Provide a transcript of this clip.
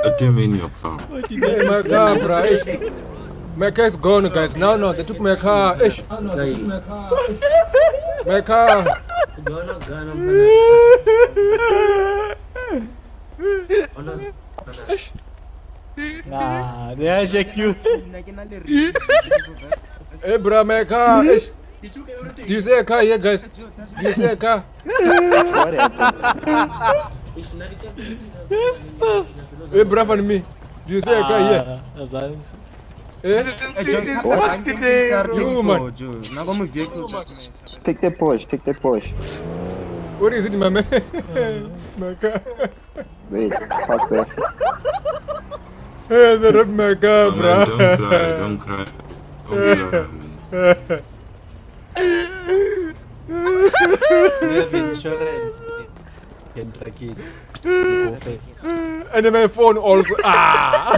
What do you mean your car? Hey, my car, bro. My car is gone, guys. No, they took my car. My car. Nah, dia check you. Hey, bro, my car. Do you see a car here, guys? Do you see a car? Jesus. Hey, bro, for me. Do you see a car here? Eh? You, man. Take the push. What is it, my man? My car. Wait, fuck that. Hey, they robbed my car, Oh, bro. man, don't cry. We have insurance. Can track it. And then my phone also. Ah!